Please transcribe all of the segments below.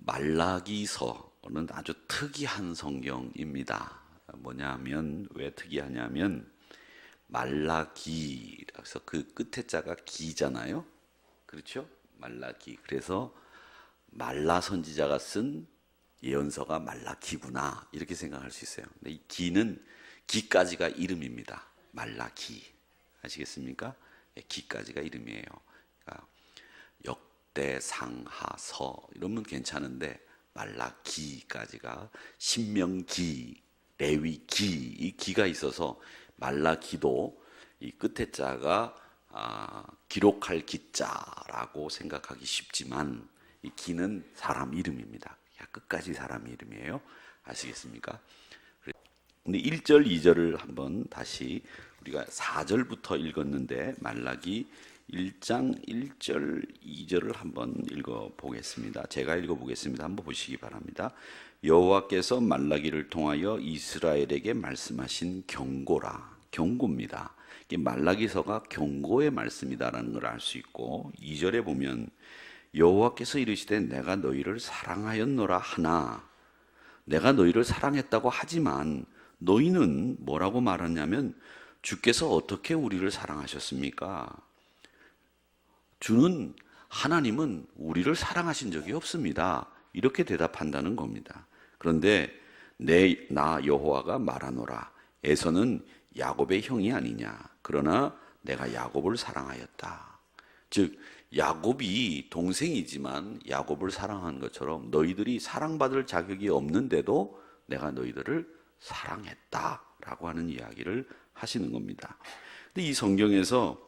말라기서는 아주 특이한 성경입니다. 뭐냐면 왜 특이하냐면 말라기라서 그 끝에 자가 기잖아요. 그렇죠? 말라기. 그래서 말라 선지자가 쓴 예언서가 말라기구나 이렇게 생각할 수 있어요. 근데 이 기는 기까지가 이름입니다. 말라기. 아시겠습니까? 기까지가 이름이에요. 그러니까 역대, 상하, 서 이러면 괜찮은데 말라기까지가 신명기, 레위기 이 기가 있어서 말라기도 이 끝에 자가 기록할 기자라고 생각하기 쉽지만 이 기는 사람 이름입니다. 끝까지 사람 이름이에요. 아시겠습니까? 근데 1절, 2절을 한번 다시 우리가 4절부터 읽었는데 말라기 1장 1절, 2절을 한번 읽어보겠습니다. 제가 읽어보겠습니다. 한번 보시기 바랍니다. 여호와께서 말라기를 통하여 이스라엘에게 말씀하신 경고라. 경고입니다. 말라기서가 경고의 말씀이다라는 걸 알 수 있고 2절에 보면 여호와께서 이르시되 내가 너희를 사랑하였노라 하나 내가 너희를 사랑했다고 하지만 너희는 뭐라고 말하냐면 주께서 어떻게 우리를 사랑하셨습니까? 주는 하나님은 우리를 사랑하신 적이 없습니다. 이렇게 대답한다는 겁니다. 그런데 나 여호와가 말하노라 에서는 야곱의 형이 아니냐 그러나 내가 야곱을 사랑하였다. 즉 야곱이 동생이지만 야곱을 사랑한 것처럼 너희들이 사랑받을 자격이 없는데도 내가 너희들을 사랑했다라고 하는 이야기를 하시는 겁니다. 근데 이 성경에서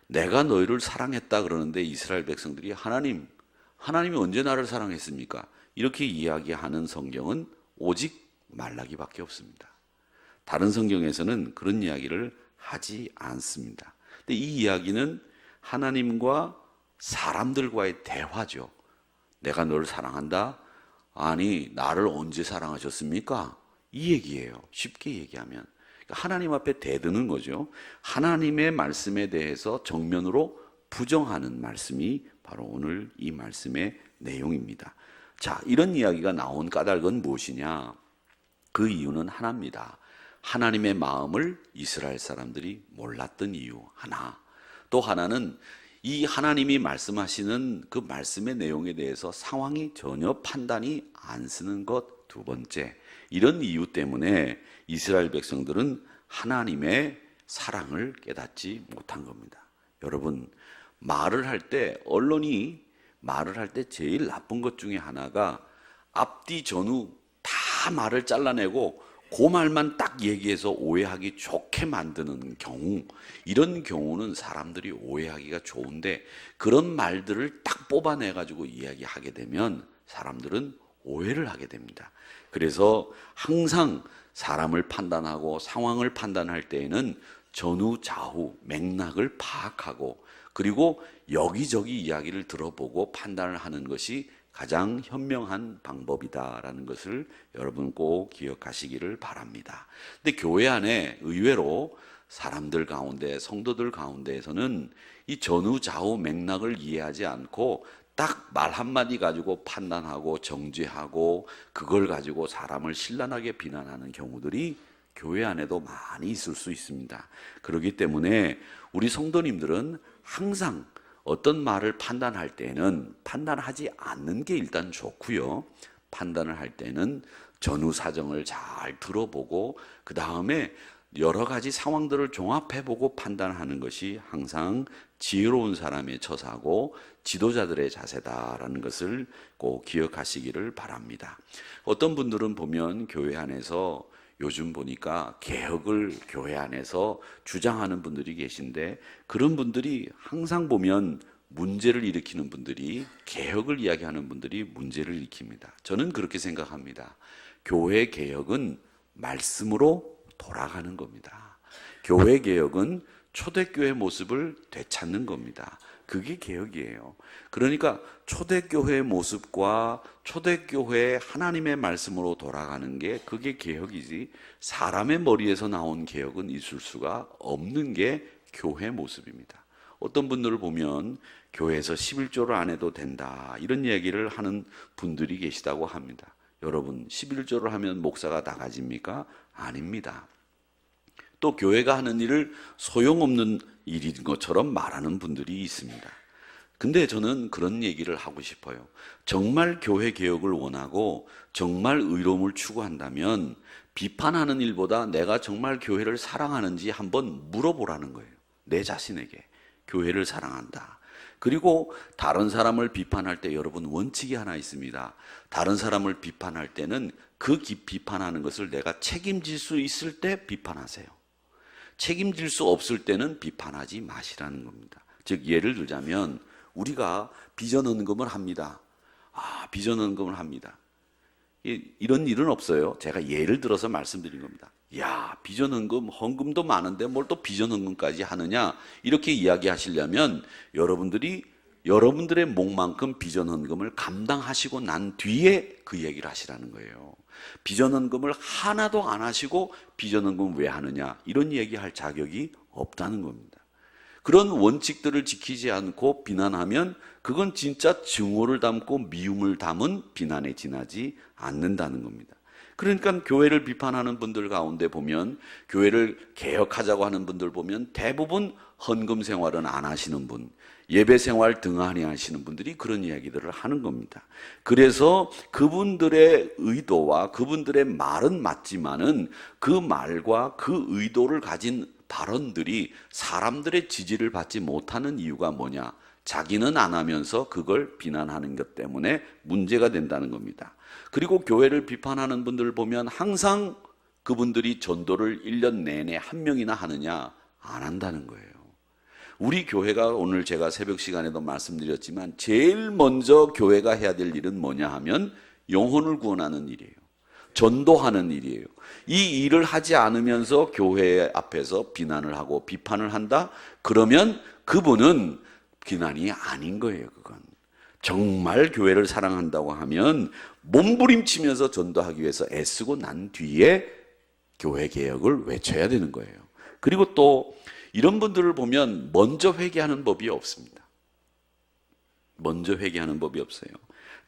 내가 너희를 사랑했다 그러는데 이스라엘 백성들이 하나님이 언제 나를 사랑했습니까? 이렇게 이야기하는 성경은 오직 말라기밖에 없습니다. 다른 성경에서는 그런 이야기를 하지 않습니다. 근데 이 이야기는 하나님과 사람들과의 대화죠. 내가 너를 사랑한다? 아니 나를 언제 사랑하셨습니까? 이 얘기예요. 쉽게 얘기하면 하나님 앞에 대드는 거죠. 하나님의 말씀에 대해서 정면으로 부정하는 말씀이 바로 오늘 이 말씀의 내용입니다. 자, 이런 이야기가 나온 까닭은 무엇이냐? 그 이유는 하나입니다. 하나님의 마음을 이스라엘 사람들이 몰랐던 이유 하나. 또 하나는 이 하나님이 말씀하시는 그 말씀의 내용에 대해서 상황이 전혀 판단이 안 쓰는 것 두 번째. 이런 이유 때문에 이스라엘 백성들은 하나님의 사랑을 깨닫지 못한 겁니다. 여러분, 말을 할 때 언론이 말을 할 때 제일 나쁜 것 중에 하나가 앞뒤 전후 다 말을 잘라내고 그 말만 딱 얘기해서 오해하기 좋게 만드는 경우, 이런 경우는 사람들이 오해하기가 좋은데 그런 말들을 딱 뽑아내가지고 이야기하게 되면 사람들은 오해를 하게 됩니다. 그래서 항상 사람을 판단하고 상황을 판단할 때에는 전후 좌우 맥락을 파악하고 그리고 여기저기 이야기를 들어보고 판단을 하는 것이 가장 현명한 방법이다라는 것을 여러분 꼭 기억하시기를 바랍니다. 근데 교회 안에 의외로 사람들 가운데 성도들 가운데에서는 이 전후 좌우 맥락을 이해하지 않고 딱 말 한마디 가지고 판단하고 정죄하고 그걸 가지고 사람을 신랄하게 비난하는 경우들이 교회 안에도 많이 있을 수 있습니다. 그렇기 때문에 우리 성도님들은 항상 어떤 말을 판단할 때는 판단하지 않는 게 일단 좋고요. 판단을 할 때는 전후 사정을 잘 들어보고 그 다음에 여러 가지 상황들을 종합해보고 판단하는 것이 항상 지혜로운 사람의 처사고 지도자들의 자세다라는 것을 꼭 기억하시기를 바랍니다. 어떤 분들은 보면 교회 안에서 요즘 보니까 개혁을 교회 안에서 주장하는 분들이 계신데 그런 분들이 항상 보면 문제를 일으키는 분들이 개혁을 이야기하는 분들이 문제를 일으킵니다. 저는 그렇게 생각합니다. 교회 개혁은 말씀으로 돌아가는 겁니다. 교회 개혁은 초대교회 모습을 되찾는 겁니다. 그게 개혁이에요. 그러니까 초대교회의 모습과 초대교회 하나님의 말씀으로 돌아가는 게 그게 개혁이지 사람의 머리에서 나온 개혁은 있을 수가 없는 게 교회 모습입니다. 어떤 분들을 보면 교회에서 11조를 안 해도 된다, 이런 얘기를 하는 분들이 계시다고 합니다. 여러분, 11조를 하면 목사가 다 가집니까? 아닙니다. 또 교회가 하는 일을 소용없는 일인 것처럼 말하는 분들이 있습니다. 근데 저는 그런 얘기를 하고 싶어요. 정말 교회 개혁을 원하고 정말 의로움을 추구한다면 비판하는 일보다 내가 정말 교회를 사랑하는지 한번 물어보라는 거예요. 내 자신에게. 교회를 사랑한다. 그리고 다른 사람을 비판할 때 여러분, 원칙이 하나 있습니다. 다른 사람을 비판할 때는 그 비판하는 것을 내가 책임질 수 있을 때 비판하세요. 책임질 수 없을 때는 비판하지 마시라는 겁니다. 즉, 예를 들자면 우리가 비전헌금을 합니다. 비전헌금을 합니다. 이런 일은 없어요. 제가 예를 들어서 말씀드린 겁니다. 야, 비전헌금, 헌금도 많은데 뭘 또 비전헌금까지 하느냐, 이렇게 이야기하시려면 여러분들의 몫만큼 비전헌금을 감당하시고 난 뒤에 그 얘기를 하시라는 거예요. 비전헌금을 하나도 안 하시고 비전헌금 왜 하느냐, 이런 얘기할 자격이 없다는 겁니다. 그런 원칙들을 지키지 않고 비난하면 그건 진짜 증오를 담고 미움을 담은 비난에 지나지 않는다는 겁니다. 그러니까 교회를 비판하는 분들 가운데 보면, 교회를 개혁하자고 하는 분들 보면 대부분 헌금 생활은 안 하시는 분, 예배 생활 등한히 하시는 분들이 그런 이야기들을 하는 겁니다. 그래서 그분들의 의도와 그분들의 말은 맞지만은 그 말과 그 의도를 가진 발언들이 사람들의 지지를 받지 못하는 이유가 뭐냐? 자기는 안 하면서 그걸 비난하는 것 때문에 문제가 된다는 겁니다. 그리고 교회를 비판하는 분들을 보면 항상 그분들이 전도를 1년 내내 한 명이나 하느냐? 안 한다는 거예요. 우리 교회가, 오늘 제가 새벽 시간에도 말씀드렸지만 제일 먼저 교회가 해야 될 일은 뭐냐 하면 영혼을 구원하는 일이에요. 전도하는 일이에요. 이 일을 하지 않으면서 교회 앞에서 비난을 하고 비판을 한다? 그러면 그분은 비난이 아닌 거예요. 그건 정말 교회를 사랑한다고 하면 몸부림치면서 전도하기 위해서 애쓰고 난 뒤에 교회 개혁을 외쳐야 되는 거예요. 그리고 또 이런 분들을 보면 먼저 회개하는 법이 없습니다. 먼저 회개하는 법이 없어요.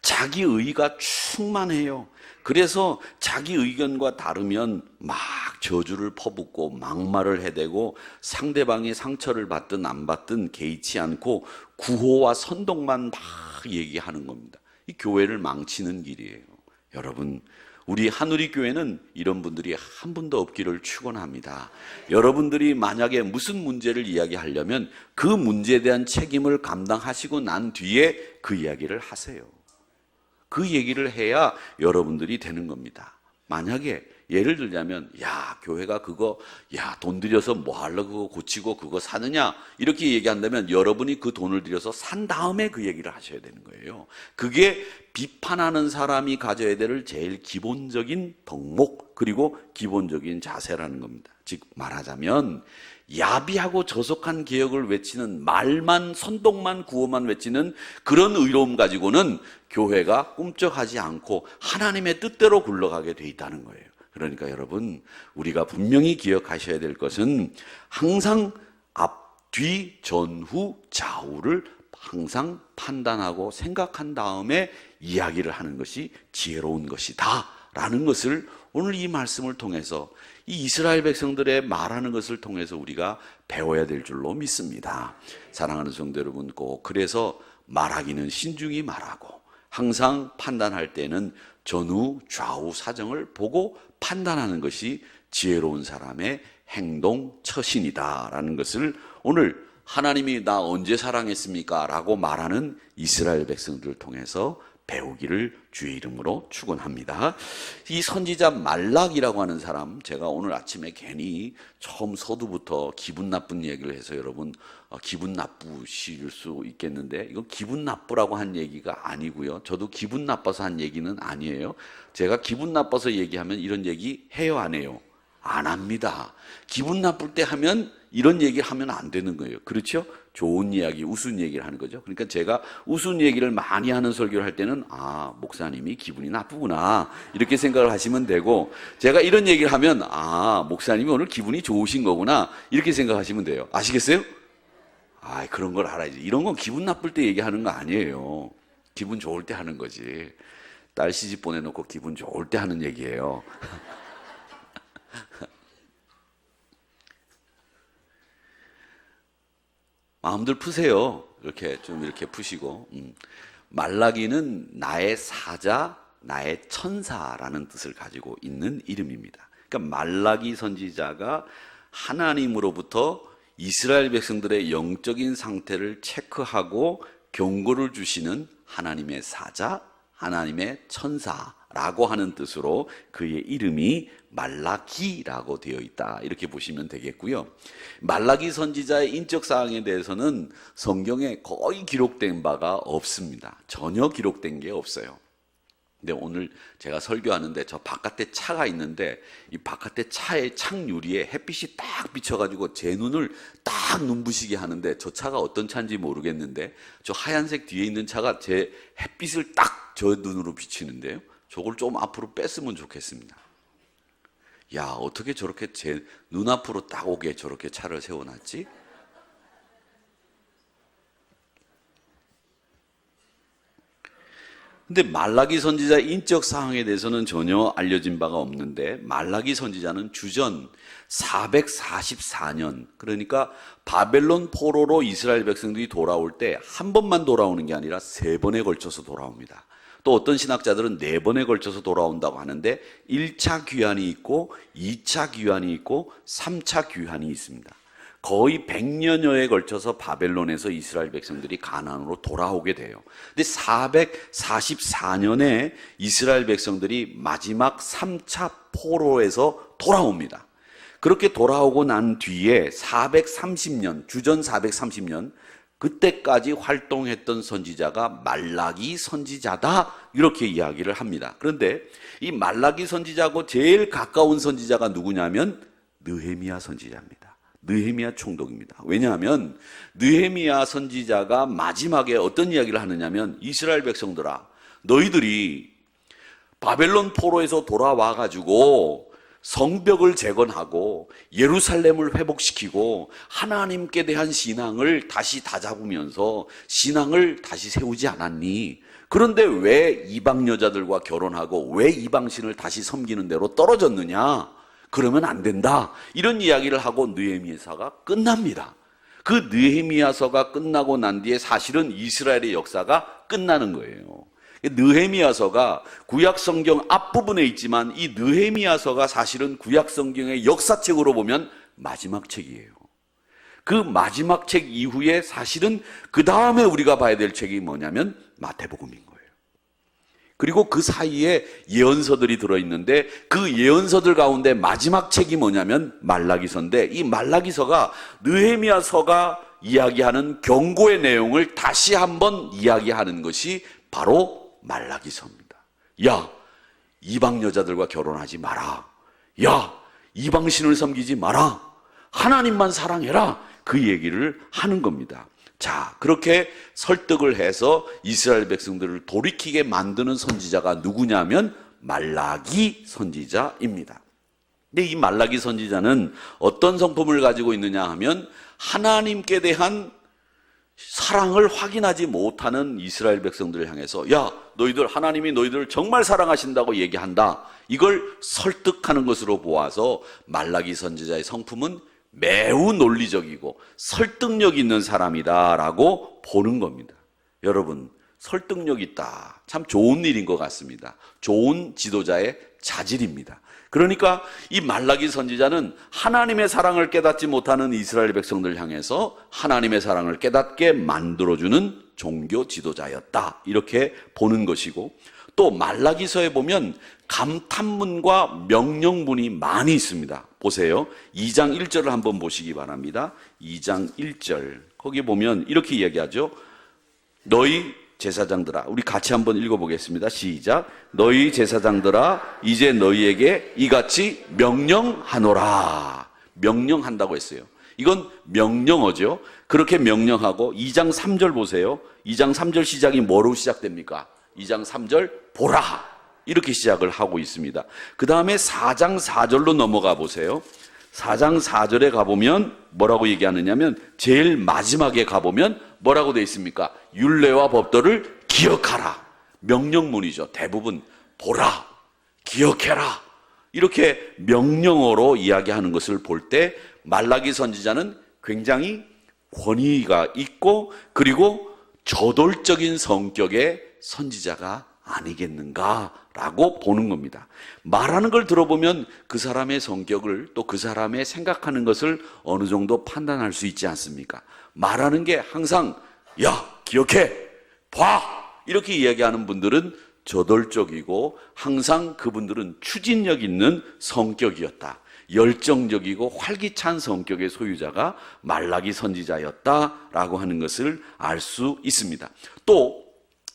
자기 의가 충만해요. 그래서 자기 의견과 다르면 막 저주를 퍼붓고 막말을 해대고 상대방이 상처를 받든 안 받든 개의치 않고 구호와 선동만 막 얘기하는 겁니다. 이 교회를 망치는 길이에요. 여러분, 우리 한우리 교회는 이런 분들이 한 분도 없기를 축원합니다. 여러분들이 만약에 무슨 문제를 이야기하려면 그 문제에 대한 책임을 감당하시고 난 뒤에 그 이야기를 하세요. 그 얘기를 해야 여러분들이 되는 겁니다. 만약에 예를 들자면, 야, 교회가 그거, 야, 돈 들여서 뭐 하려고 그거 고치고 그거 사느냐, 이렇게 얘기한다면 여러분이 그 돈을 들여서 산 다음에 그 얘기를 하셔야 되는 거예요. 그게 비판하는 사람이 가져야 될 제일 기본적인 덕목, 그리고 기본적인 자세라는 겁니다. 즉 말하자면 야비하고 저속한 개혁을 외치는, 말만, 선동만, 구호만 외치는 그런 의로움 가지고는 교회가 꿈쩍하지 않고 하나님의 뜻대로 굴러가게 돼 있다는 거예요. 그러니까 여러분, 우리가 분명히 기억하셔야 될 것은 항상 앞, 뒤, 전후, 좌우를 항상 판단하고 생각한 다음에 이야기를 하는 것이 지혜로운 것이다 라는 것을 오늘 이 말씀을 통해서, 이 이스라엘 백성들의 말하는 것을 통해서 우리가 배워야 될 줄로 믿습니다. 사랑하는 성도 여러분, 꼭 그래서 말하기는 신중히 말하고 항상 판단할 때는 전후 좌우 사정을 보고 판단하는 것이 지혜로운 사람의 행동 처신이다라는 것을 오늘 하나님이 나 언제 사랑했습니까? 라고 말하는 이스라엘 백성들을 통해서 배우기를 주의 이름으로 축원합니다. 이 선지자 말락이라고 하는 사람, 제가 오늘 아침에 괜히 처음 서두부터 기분 나쁜 얘기를 해서 여러분 기분 나쁘실 수 있겠는데, 이건 기분 나쁘라고 한 얘기가 아니고요. 저도 기분 나빠서 한 얘기는 아니에요. 제가 기분 나빠서 얘기하면 이런 얘기 해요, 안 해요? 안 합니다. 기분 나쁠 때 하면 이런 얘기를 하면 안 되는 거예요. 그렇죠? 좋은 이야기, 우스운 얘기를 하는 거죠. 그러니까 제가 우스운 얘기를 많이 하는 설교를 할 때는 목사님이 기분이 나쁘구나 이렇게 생각을 하시면 되고, 제가 이런 얘기를 하면 목사님이 오늘 기분이 좋으신 거구나 이렇게 생각하시면 돼요. 아시겠어요? 그런 걸 알아야지. 이런 건 기분 나쁠 때 얘기하는 거 아니에요. 기분 좋을 때 하는 거지. 딸 시집 보내놓고 기분 좋을 때 하는 얘기예요. 마음들 푸세요. 이렇게 좀 이렇게 푸시고. 말라기는 나의 사자, 나의 천사라는 뜻을 가지고 있는 이름입니다. 그러니까 말라기 선지자가 하나님으로부터 이스라엘 백성들의 영적인 상태를 체크하고 경고를 주시는 하나님의 사자, 하나님의 천사라고 하는 뜻으로 그의 이름이 말라기라고 되어 있다. 이렇게 보시면 되겠고요. 말라기 선지자의 인적 사항에 대해서는 성경에 거의 기록된 바가 없습니다. 전혀 기록된 게 없어요. 근데 오늘 제가 설교하는데 저 바깥에 차가 있는데 이 바깥에 차의 창 유리에 햇빛이 딱 비쳐가지고 제 눈을 딱 눈부시게 하는데 저 차가 어떤 차인지 모르겠는데 저 하얀색 뒤에 있는 차가 제 햇빛을 딱 저 눈으로 비치는데요. 저걸 좀 앞으로 뺐으면 좋겠습니다. 야, 어떻게 저렇게 제 눈앞으로 딱 오게 저렇게 차를 세워놨지? 근데 말라기 선지자의 인적 사항에 대해서는 전혀 알려진 바가 없는데 말라기 선지자는 주전 444년, 그러니까 바벨론 포로로 이스라엘 백성들이 돌아올 때 한 번만 돌아오는 게 아니라 3번에 걸쳐서 돌아옵니다. 또 어떤 신학자들은 4번에 걸쳐서 돌아온다고 하는데 1차 귀환이 있고 2차 귀환이 있고 3차 귀환이 있습니다. 거의 100년여에 걸쳐서 바벨론에서 이스라엘 백성들이 가나안으로 돌아오게 돼요. 근데 444년에 이스라엘 백성들이 마지막 3차 포로에서 돌아옵니다. 그렇게 돌아오고 난 뒤에 430년, 주전 430년, 그때까지 활동했던 선지자가 말라기 선지자다, 이렇게 이야기를 합니다. 그런데 이 말라기 선지자하고 제일 가까운 선지자가 누구냐면 느헤미야 선지자입니다. 느헤미야 총독입니다. 왜냐하면 느헤미야 선지자가 마지막에 어떤 이야기를 하느냐면 이스라엘 백성들아, 너희들이 바벨론 포로에서 돌아와 가지고 성벽을 재건하고 예루살렘을 회복시키고 하나님께 대한 신앙을 다시 다잡으면서 신앙을 다시 세우지 않았니? 그런데 왜 이방 여자들과 결혼하고 왜 이방신을 다시 섬기는 대로 떨어졌느냐? 그러면 안 된다. 이런 이야기를 하고 느헤미야서가 끝납니다. 그 느헤미야서가 끝나고 난 뒤에 사실은 이스라엘의 역사가 끝나는 거예요. 느헤미야서가 구약 성경 앞부분에 있지만 이 느헤미야서가 사실은 구약 성경의 역사책으로 보면 마지막 책이에요. 그 마지막 책 이후에 사실은 그 다음에 우리가 봐야 될 책이 뭐냐면 마태복음인 거예요. 그리고 그 사이에 예언서들이 들어있는데 그 예언서들 가운데 마지막 책이 뭐냐면 말라기서인데 이 말라기서가 느헤미야서가 이야기하는 경고의 내용을 다시 한번 이야기하는 것이 바로 말라기서입니다. 야, 이방 여자들과 결혼하지 마라. 야, 이방신을 섬기지 마라. 하나님만 사랑해라. 그 얘기를 하는 겁니다. 자, 그렇게 설득을 해서 이스라엘 백성들을 돌이키게 만드는 선지자가 누구냐면 말라기 선지자입니다. 근데 이 말라기 선지자는 어떤 성품을 가지고 있느냐 하면 하나님께 대한 사랑을 확인하지 못하는 이스라엘 백성들을 향해서 야, 너희들 하나님이 너희들을 정말 사랑하신다고 얘기한다. 이걸 설득하는 것으로 보아서 말라기 선지자의 성품은 매우 논리적이고 설득력 있는 사람이다라고 보는 겁니다. 여러분, 설득력 있다. 참 좋은 일인 것 같습니다. 좋은 지도자의 자질입니다. 그러니까 이 말라기 선지자는 하나님의 사랑을 깨닫지 못하는 이스라엘 백성들 향해서 하나님의 사랑을 깨닫게 만들어주는 종교 지도자였다. 이렇게 보는 것이고, 또 말라기서에 보면 감탄문과 명령문이 많이 있습니다. 보세요. 2장 1절을 한번 보시기 바랍니다. 2장 1절. 거기 보면 이렇게 이야기하죠. 너희 제사장들아, 우리 같이 한번 읽어보겠습니다. 시작. 너희 제사장들아, 이제 너희에게 이같이 명령하노라. 명령한다고 했어요. 이건 명령어죠. 그렇게 명령하고 2장 3절 보세요. 2장 3절 시작이 뭐로 시작됩니까? 2장 3절 보라. 이렇게 시작을 하고 있습니다. 그 다음에 4장 4절로 넘어가 보세요. 4장 4절에 가보면 뭐라고 얘기하느냐면 제일 마지막에 가보면 뭐라고 되어 있습니까? 율례와 법도를 기억하라. 명령문이죠. 대부분 보라, 기억해라. 이렇게 명령어로 이야기하는 것을 볼 때 말라기 선지자는 굉장히 권위가 있고 그리고 저돌적인 성격의 선지자가 아니겠는가라고 보는 겁니다. 말하는 걸 들어보면 그 사람의 성격을 또 그 사람의 생각하는 것을 어느 정도 판단할 수 있지 않습니까? 말하는 게 항상 야, 기억해, 봐 이렇게 이야기하는 분들은 저돌적이고 항상 그분들은 추진력 있는 성격이었다. 열정적이고 활기찬 성격의 소유자가 말라기 선지자였다라고 하는 것을 알 수 있습니다. 또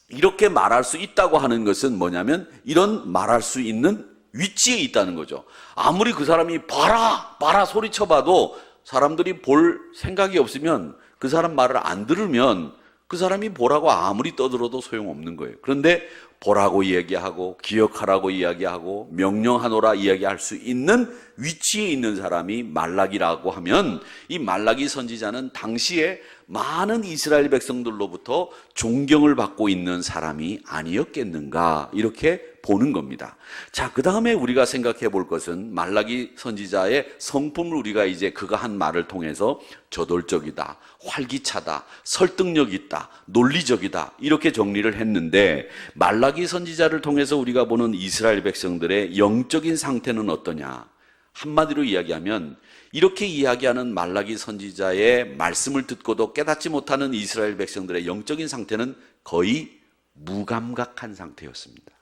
이렇게 말할 수 있다고 하는 것은 뭐냐면 이런 말할 수 있는 위치에 있다는 거죠. 아무리 그 사람이 봐라 봐라 소리쳐봐도 사람들이 볼 생각이 없으면 그 사람 말을 안 들으면 그 사람이 보라고 아무리 떠들어도 소용없는 거예요. 그런데 보라고 이야기하고 기억하라고 이야기하고 명령하노라 이야기할 수 있는 위치에 있는 사람이 말라기라고 하면 이 말라기 선지자는 당시에 많은 이스라엘 백성들로부터 존경을 받고 있는 사람이 아니었겠는가 이렇게 보는 겁니다. 자, 그 다음에 우리가 생각해 볼 것은 말라기 선지자의 성품을 우리가 이제 그가 한 말을 통해서 저돌적이다, 활기차다, 설득력 있다, 논리적이다 이렇게 정리를 했는데 말라기 선지자를 통해서 우리가 보는 이스라엘 백성들의 영적인 상태는 어떠냐? 한마디로 이야기하면 이렇게 이야기하는 말라기 선지자의 말씀을 듣고도 깨닫지 못하는 이스라엘 백성들의 영적인 상태는 거의 무감각한 상태였습니다.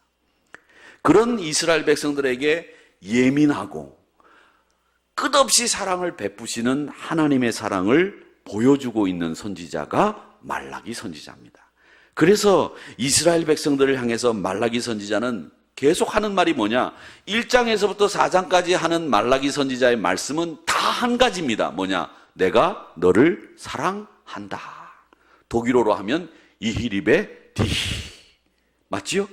그런 이스라엘 백성들에게 예민하고 끝없이 사랑을 베푸시는 하나님의 사랑을 보여주고 있는 선지자가 말라기 선지자입니다. 그래서 이스라엘 백성들을 향해서 말라기 선지자는 계속 하는 말이 뭐냐? 1장에서부터 4장까지 하는 말라기 선지자의 말씀은 다 한 가지입니다. 뭐냐? 내가 너를 사랑한다. 독일어로 하면 이히리베 디히. 맞지요?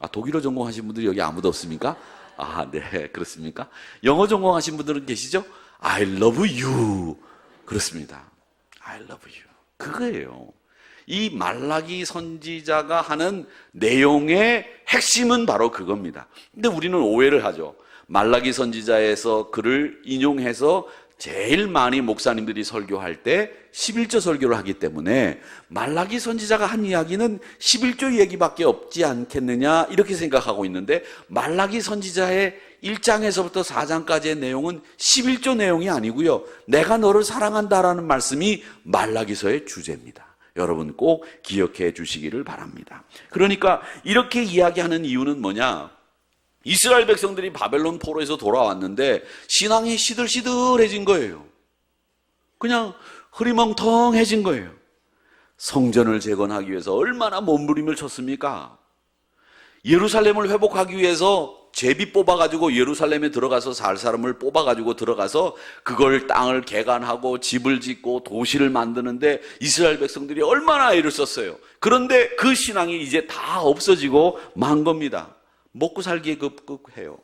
아, 독일어 전공하신 분들이 여기 아무도 없습니까? 아, 네, 그렇습니까? 영어 전공하신 분들은 계시죠? I love you. 그렇습니다. I love you. 그거예요. 이 말라기 선지자가 하는 내용의 핵심은 바로 그겁니다. 근데 우리는 오해를 하죠. 말라기 선지자에서 글을 인용해서 제일 많이 목사님들이 설교할 때 11조 설교를 하기 때문에 말라기 선지자가 한 이야기는 11조 얘기밖에 없지 않겠느냐 이렇게 생각하고 있는데 말라기 선지자의 1장에서부터 4장까지의 내용은 11조 내용이 아니고요. 내가 너를 사랑한다라는 말씀이 말라기서의 주제입니다. 여러분 꼭 기억해 주시기를 바랍니다. 그러니까 이렇게 이야기하는 이유는 뭐냐? 이스라엘 백성들이 바벨론 포로에서 돌아왔는데 신앙이 시들시들해진 거예요. 그냥 흐리멍텅해진 거예요. 성전을 재건하기 위해서 얼마나 몸부림을 쳤습니까? 예루살렘을 회복하기 위해서 제비 뽑아가지고 예루살렘에 들어가서 살 사람을 뽑아가지고 들어가서 그걸 땅을 개간하고 집을 짓고 도시를 만드는데 이스라엘 백성들이 얼마나 애를 썼어요. 그런데 그 신앙이 이제 다 없어지고 만 겁니다. 먹고 살기에 급급해요.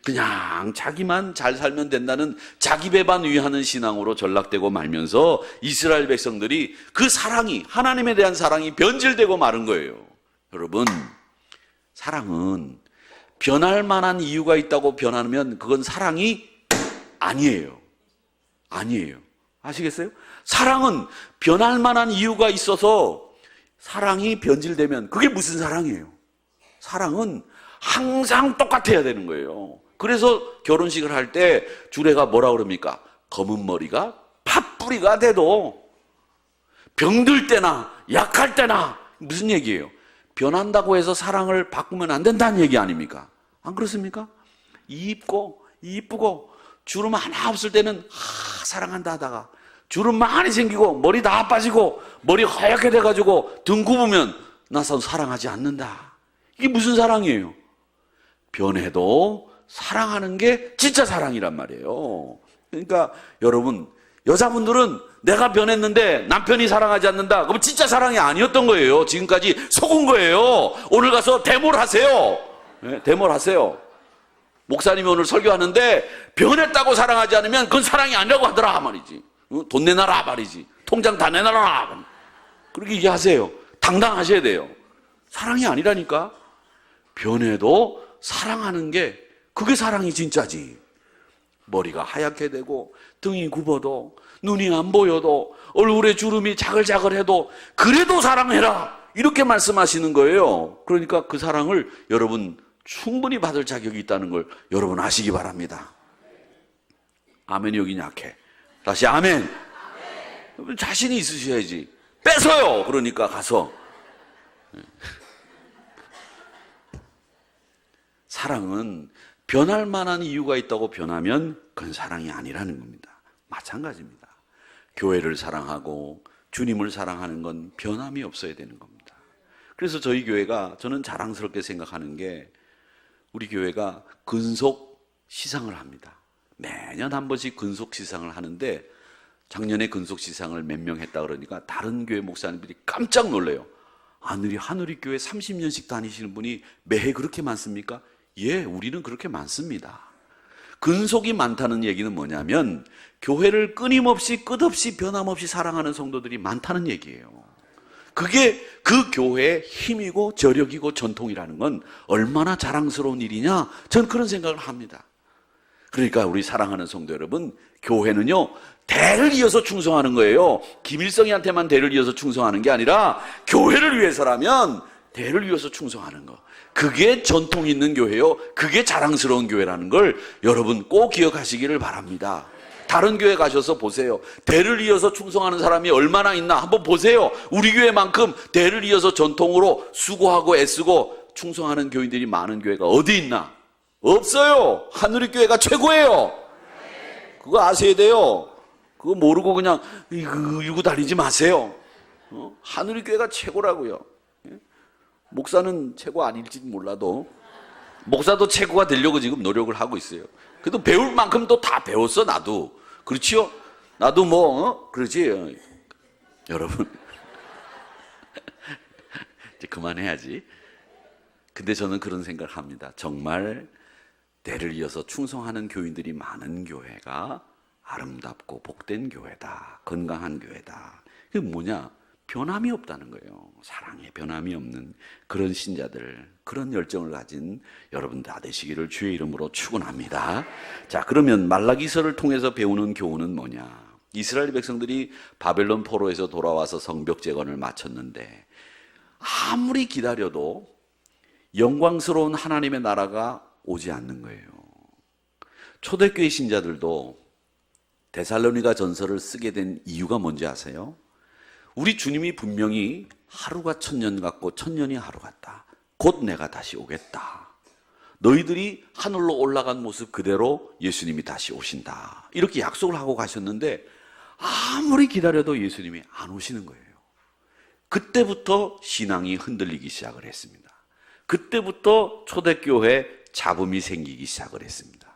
그냥 자기만 잘 살면 된다는 자기 배반 위하는 신앙으로 전락되고 말면서 이스라엘 백성들이 그 사랑이 하나님에 대한 사랑이 변질되고 마른 거예요. 여러분, 사랑은 변할 만한 이유가 있다고 변하면 그건 사랑이 아니에요. 아니에요. 아시겠어요? 사랑은 변할 만한 이유가 있어서 사랑이 변질되면 그게 무슨 사랑이에요? 사랑은 항상 똑같아야 되는 거예요. 그래서 결혼식을 할 때 주례가 뭐라 그럽니까? 검은 머리가 팥뿌리가 돼도 병들 때나 약할 때나 무슨 얘기예요? 변한다고 해서 사랑을 바꾸면 안 된다는 얘기 아닙니까? 안 그렇습니까? 이쁘고 주름 하나 없을 때는 사랑한다 하다가 주름 많이 생기고 머리 다 빠지고 머리 하얗게 돼가지고 등 굽으면 나서 사랑하지 않는다. 이게 무슨 사랑이에요? 변해도 사랑하는 게 진짜 사랑이란 말이에요. 그러니까 여러분, 여자분들은 내가 변했는데 남편이 사랑하지 않는다. 그럼 진짜 사랑이 아니었던 거예요. 지금까지 속은 거예요. 오늘 가서 데모를 하세요. 네, 데모를 하세요. 목사님이 오늘 설교하는데 변했다고 사랑하지 않으면 그건 사랑이 아니라고 하더라 말이지. 돈 내놔라 말이지. 통장 다 내놔라. 그렇게 얘기하세요. 당당하셔야 돼요. 사랑이 아니라니까. 변해도 사랑하는 게 그게 사랑이 진짜지. 머리가 하얗게 되고 등이 굽어도 눈이 안 보여도 얼굴에 주름이 자글자글해도 그래도 사랑해라, 이렇게 말씀하시는 거예요. 그러니까 그 사랑을 여러분 충분히 받을 자격이 있다는 걸 여러분 아시기 바랍니다. 아멘이 여기 약해. 다시 아멘. 자신이 있으셔야지. 뺏어요. 그러니까 가서. 사랑은 변할 만한 이유가 있다고 변하면 그건 사랑이 아니라는 겁니다. 마찬가지입니다. 교회를 사랑하고 주님을 사랑하는 건 변함이 없어야 되는 겁니다. 그래서 저희 교회가, 저는 자랑스럽게 생각하는 게 우리 교회가 근속 시상을 합니다. 매년 한 번씩 근속 시상을 하는데 작년에 근속 시상을 몇 명 했다 그러니까 다른 교회 목사님들이 깜짝 놀래요. 하늘이 교회 30년씩 다니시는 분이 매해 그렇게 많습니까? 예, 우리는 그렇게 많습니다. 근속이 많다는 얘기는 뭐냐면 교회를 끊임없이 끝없이 변함없이 사랑하는 성도들이 많다는 얘기예요. 그게 그 교회의 힘이고 저력이고 전통이라는 건 얼마나 자랑스러운 일이냐, 저는 그런 생각을 합니다. 그러니까 우리 사랑하는 성도 여러분, 교회는요 대를 이어서 충성하는 거예요. 김일성이한테만 대를 이어서 충성하는 게 아니라 교회를 위해서라면 대를 이어서 충성하는 거, 그게 전통 있는 교회요, 그게 자랑스러운 교회라는 걸 여러분 꼭 기억하시기를 바랍니다. 다른 교회 가셔서 보세요. 대를 이어서 충성하는 사람이 얼마나 있나 한번 보세요. 우리 교회만큼 대를 이어서 전통으로 수고하고 애쓰고 충성하는 교인들이 많은 교회가 어디 있나? 없어요. 하늘의 교회가 최고예요. 그거 아셔야 돼요. 그거 모르고 그냥 이고 다니지 마세요. 하늘의 교회가 최고라고요. 목사는 최고 아닐지 몰라도 목사도 최고가 되려고 지금 노력을 하고 있어요. 그래도 배울 만큼 또 다 배웠어. 나도 그렇지요. 나도 그러지 여러분. 이제 그만해야지. 근데 저는 그런 생각을 합니다. 정말 대를 이어서 충성하는 교인들이 많은 교회가 아름답고 복된 교회다, 건강한 교회다. 그게 뭐냐? 변함이 없다는 거예요. 사랑에 변함이 없는 그런 신자들, 그런 열정을 가진 여러분 다 되시기를 주의 이름으로 축원합니다. 자, 그러면 말라기서를 통해서 배우는 교훈은 뭐냐? 이스라엘 백성들이 바벨론 포로에서 돌아와서 성벽 재건을 마쳤는데 아무리 기다려도 영광스러운 하나님의 나라가 오지 않는 거예요. 초대교회 신자들도 데살로니가 전서를 쓰게 된 이유가 뭔지 아세요? 우리 주님이 분명히 하루가 1000년 같고 1000년이 하루 같다. 곧 내가 다시 오겠다. 너희들이 하늘로 올라간 모습 그대로 예수님이 다시 오신다. 이렇게 약속을 하고 가셨는데 아무리 기다려도 예수님이 안 오시는 거예요. 그때부터 신앙이 흔들리기 시작을 했습니다. 그때부터 초대교회 잡음이 생기기 시작을 했습니다.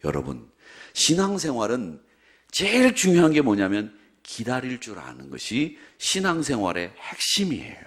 여러분, 신앙생활은 제일 중요한 게 뭐냐면 기다릴 줄 아는 것이 신앙생활의 핵심이에요.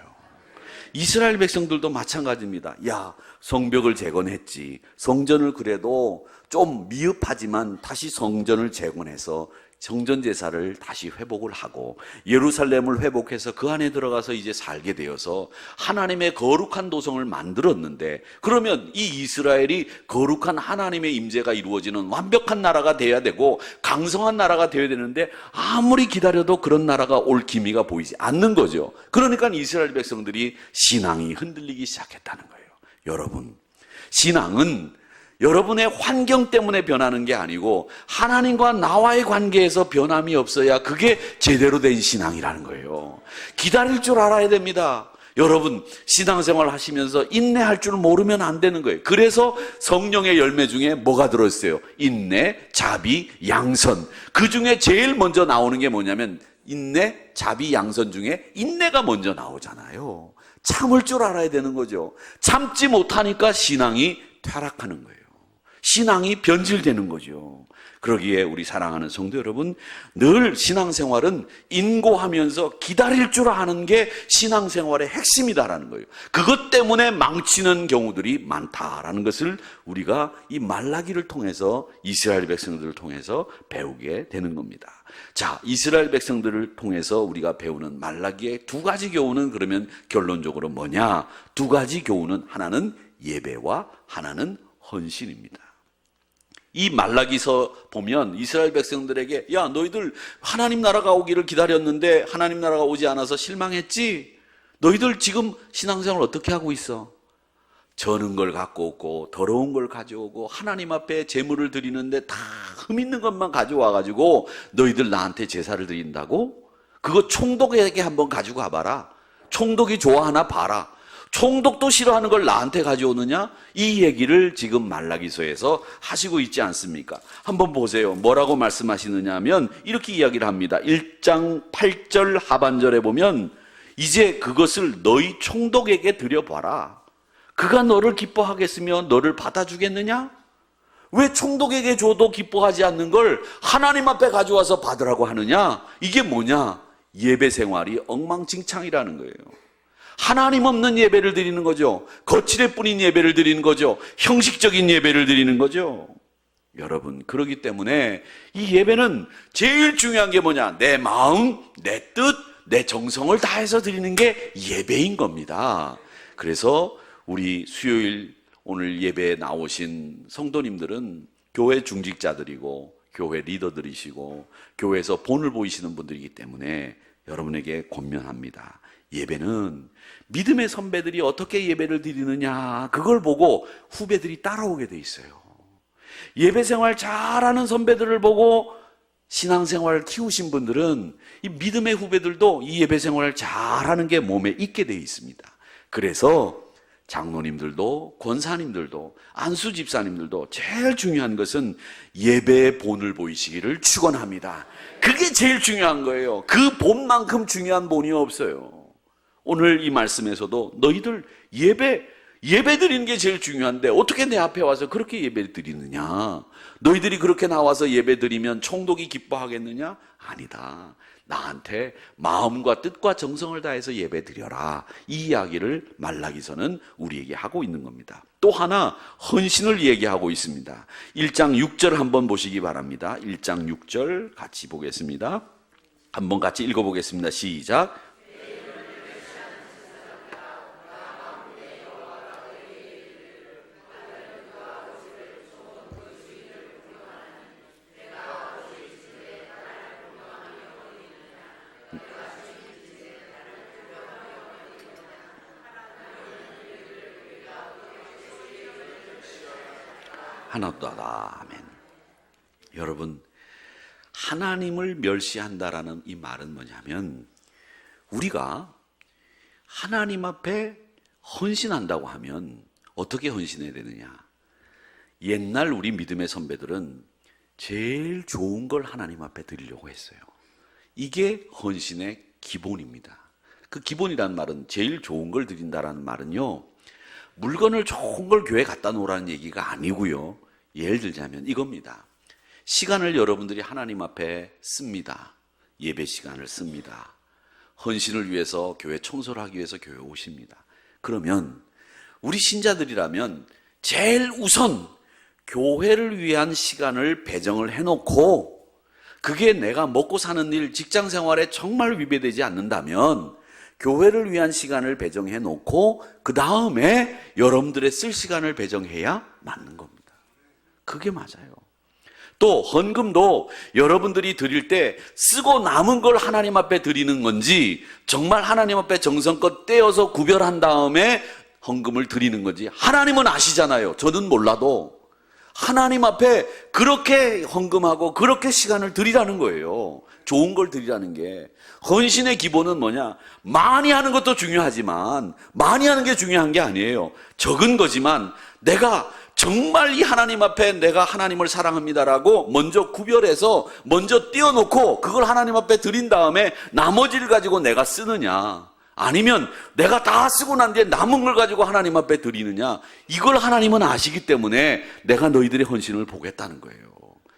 이스라엘 백성들도 마찬가지입니다. 야, 성벽을 재건했지. 성전을 그래도 좀 미흡하지만 다시 성전을 재건해서 성전 제사를 다시 회복을 하고 예루살렘을 회복해서 그 안에 들어가서 이제 살게 되어서 하나님의 거룩한 도성을 만들었는데, 그러면 이 이스라엘이 거룩한 하나님의 임재가 이루어지는 완벽한 나라가 돼야 되고 강성한 나라가 되어야 되는데 아무리 기다려도 그런 나라가 올 기미가 보이지 않는 거죠. 그러니까 이스라엘 백성들이 신앙이 흔들리기 시작했다는 거예요. 여러분, 신앙은 여러분의 환경 때문에 변하는 게 아니고 하나님과 나와의 관계에서 변함이 없어야 그게 제대로 된 신앙이라는 거예요. 기다릴 줄 알아야 됩니다. 여러분, 신앙생활 하시면서 인내할 줄 모르면 안 되는 거예요. 그래서 성령의 열매 중에 뭐가 들어있어요? 인내, 자비, 양선. 그 중에 제일 먼저 나오는 게 뭐냐면 인내, 자비, 양선 중에 인내가 먼저 나오잖아요. 참을 줄 알아야 되는 거죠. 참지 못하니까 신앙이 타락하는 거예요. 신앙이 변질되는 거죠. 그러기에 우리 사랑하는 성도 여러분, 늘 신앙생활은 인고하면서 기다릴 줄 아는 게 신앙생활의 핵심이다라는 거예요. 그것 때문에 망치는 경우들이 많다라는 것을 우리가 이 말라기를 통해서, 이스라엘 백성들을 통해서 배우게 되는 겁니다. 자, 이스라엘 백성들을 통해서 우리가 배우는 말라기의 두 가지 교훈은 그러면 결론적으로 뭐냐? 두 가지 교훈은, 하나는 예배와 하나는 헌신입니다. 이 말라기서 보면 이스라엘 백성들에게, 야, 너희들 하나님 나라가 오기를 기다렸는데 하나님 나라가 오지 않아서 실망했지? 너희들 지금 신앙생활 어떻게 하고 있어? 저는 걸 갖고 오고 더러운 걸 가져오고 하나님 앞에 제물을 드리는데 다 흠 있는 것만 가져와가지고 너희들 나한테 제사를 드린다고? 그거 총독에게 한번 가지고 가봐라. 총독이 좋아하나 봐라. 총독도 싫어하는 걸 나한테 가져오느냐? 이 얘기를 지금 말라기서에서 하시고 있지 않습니까? 한번 보세요. 뭐라고 말씀하시느냐 하면 이렇게 이야기를 합니다. 1장 8절 하반절에 보면 이제 그것을 너희 총독에게 드려봐라. 그가 너를 기뻐하겠으며 너를 받아주겠느냐? 왜 총독에게 줘도 기뻐하지 않는 걸 하나님 앞에 가져와서 받으라고 하느냐? 이게 뭐냐? 예배 생활이 엉망진창이라는 거예요. 하나님 없는 예배를 드리는 거죠. 거칠에 뿌린 예배를 드리는 거죠. 형식적인 예배를 드리는 거죠. 여러분, 그렇기 때문에 이 예배는 제일 중요한 게 뭐냐? 내 마음, 내 뜻, 내 정성을 다해서 드리는 게 예배인 겁니다. 그래서 우리 수요일 오늘 예배에 나오신 성도님들은 교회 중직자들이고 교회 리더들이시고 교회에서 본을 보이시는 분들이기 때문에 여러분에게 권면합니다. 예배는 믿음의 선배들이 어떻게 예배를 드리느냐, 그걸 보고 후배들이 따라오게 돼 있어요. 예배 생활 잘하는 선배들을 보고 신앙생활을 키우신 분들은 이 믿음의 후배들도 이 예배 생활을 잘하는 게 몸에 있게 돼 있습니다. 그래서 장로님들도 권사님들도 안수 집사님들도 제일 중요한 것은 예배의 본을 보이시기를 축원합니다. 그게 제일 중요한 거예요. 그 본만큼 중요한 본이 없어요. 오늘 이 말씀에서도 너희들 예배 드리는 게 제일 중요한데 어떻게 내 앞에 와서 그렇게 예배 드리느냐? 너희들이 그렇게 나와서 예배 드리면 총독이 기뻐하겠느냐? 아니다. 나한테 마음과 뜻과 정성을 다해서 예배 드려라. 이 이야기를 말라기서는 우리에게 하고 있는 겁니다. 또 하나 헌신을 얘기하고 있습니다. 1장 6절 한번 보시기 바랍니다. 1장 6절 같이 보겠습니다. 한번 같이 읽어보겠습니다. 시작. 하나도다. 아멘. 여러분, 하나님을 멸시한다라는 이 말은 뭐냐면 우리가 하나님 앞에 헌신한다고 하면 어떻게 헌신해야 되느냐? 옛날 우리 믿음의 선배들은 제일 좋은 걸 하나님 앞에 드리려고 했어요. 이게 헌신의 기본입니다. 그 기본이라는 말은 제일 좋은 걸 드린다라는 말은요, 물건을 좋은 걸 교회에 갖다 놓으라는 얘기가 아니고요. 예를 들자면 이겁니다. 시간을 여러분들이 하나님 앞에 씁니다. 예배 시간을 씁니다. 헌신을 위해서 교회 청소를 하기 위해서 교회에 오십니다. 그러면 우리 신자들이라면 제일 우선 교회를 위한 시간을 배정을 해놓고 그게 내가 먹고 사는 일, 직장 생활에 정말 위배되지 않는다면 교회를 위한 시간을 배정해 놓고 그 다음에 여러분들의 쓸 시간을 배정해야 맞는 겁니다. 그게 맞아요. 또 헌금도 여러분들이 드릴 때 쓰고 남은 걸 하나님 앞에 드리는 건지 정말 하나님 앞에 정성껏 떼어서 구별한 다음에 헌금을 드리는 건지 하나님은 아시잖아요. 저는 몰라도 하나님 앞에 그렇게 헌금하고 그렇게 시간을 드리라는 거예요. 좋은 걸 드리라는 게. 헌신의 기본은 뭐냐? 많이 하는 것도 중요하지만 많이 하는 게 중요한 게 아니에요. 적은 거지만 내가 정말 이 하나님 앞에 내가 하나님을 사랑합니다라고 먼저 구별해서 먼저 띄워놓고 그걸 하나님 앞에 드린 다음에 나머지를 가지고 내가 쓰느냐, 아니면 내가 다 쓰고 난 뒤에 남은 걸 가지고 하나님 앞에 드리느냐, 이걸 하나님은 아시기 때문에 내가 너희들의 헌신을 보겠다는 거예요.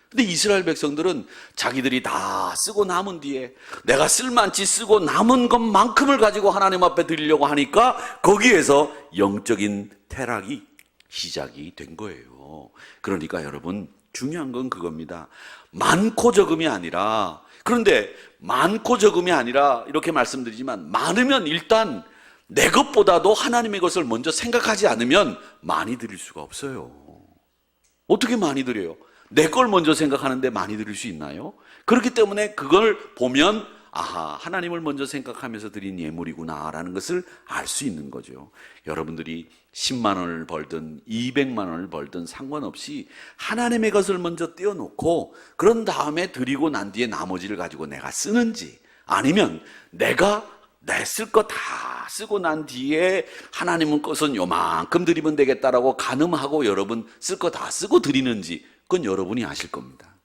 근데 이스라엘 백성들은 자기들이 다 쓰고 남은 뒤에 내가 쓸만치 쓰고 남은 것만큼을 가지고 하나님 앞에 드리려고 하니까 거기에서 영적인 퇴락이 시작이 된 거예요. 그러니까 여러분, 중요한 건 그겁니다. 많고 적음이 아니라, 그런데 많고 적음이 아니라 이렇게 말씀드리지만, 많으면 일단 내 것보다도 하나님의 것을 먼저 생각하지 않으면 많이 드릴 수가 없어요. 어떻게 많이 드려요? 내 걸 먼저 생각하는데 많이 드릴 수 있나요? 그렇기 때문에 그걸 보면 아하, 하나님을 먼저 생각하면서 드린 예물이구나 라는 것을 알 수 있는 거죠. 여러분들이 10만 원을 벌든 200만 원을 벌든 상관없이 하나님의 것을 먼저 떼어놓고 그런 다음에 드리고 난 뒤에 나머지를 가지고 내가 쓰는지, 아니면 내가 내 쓸 거 다 쓰고 난 뒤에 하나님은 것은 요만큼 드리면 되겠다라고 가늠하고 여러분 쓸 거 다 쓰고 드리는지, 그건 여러분이 아실 겁니다.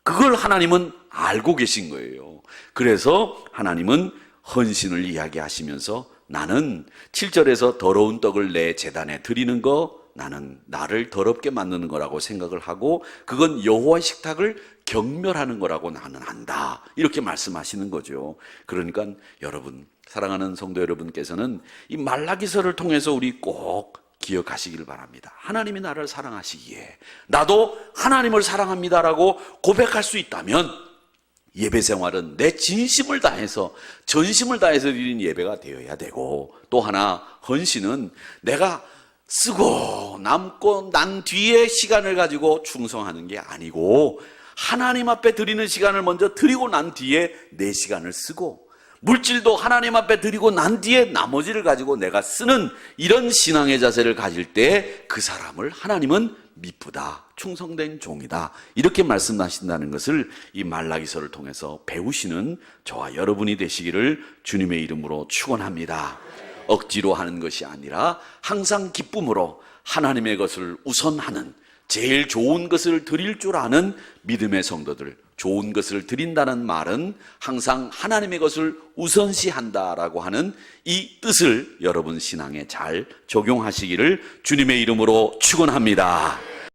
그걸 하나님은 알고 계신 거예요. 그래서 하나님은 헌신을 이야기하시면서 나는 7절에서 더러운 떡을 내 제단에 드리는 거, 나는 나를 더럽게 만드는 거라고 생각을 하고 그건 여호와의 식탁을 경멸하는 거라고 나는 안다, 이렇게 말씀하시는 거죠. 그러니까 여러분, 사랑하는 성도 여러분께서는 이 말라기서를 통해서 우리 꼭 기억하시길 바랍니다. 하나님이 나를 사랑하시기에 나도 하나님을 사랑합니다라고 고백할 수 있다면 예배 생활은 내 진심을 다해서, 전심을 다해서 드린 예배가 되어야 되고, 또 하나 헌신은 내가 쓰고 남고 난 뒤에 시간을 가지고 충성하는 게 아니고 하나님 앞에 드리는 시간을 먼저 드리고 난 뒤에 내 시간을 쓰고, 물질도 하나님 앞에 드리고 난 뒤에 나머지를 가지고 내가 쓰는 이런 신앙의 자세를 가질 때 그 사람을 하나님은 미쁘다, 충성된 종이다, 이렇게 말씀하신다는 것을 이 말라기서를 통해서 배우시는 저와 여러분이 되시기를 주님의 이름으로 축원합니다. 억지로 하는 것이 아니라 항상 기쁨으로 하나님의 것을 우선하는, 제일 좋은 것을 드릴 줄 아는 믿음의 성도들, 좋은 것을 드린다는 말은 항상 하나님의 것을 우선시한다라고 하는 이 뜻을 여러분 신앙에 잘 적용하시기를 주님의 이름으로 축원합니다.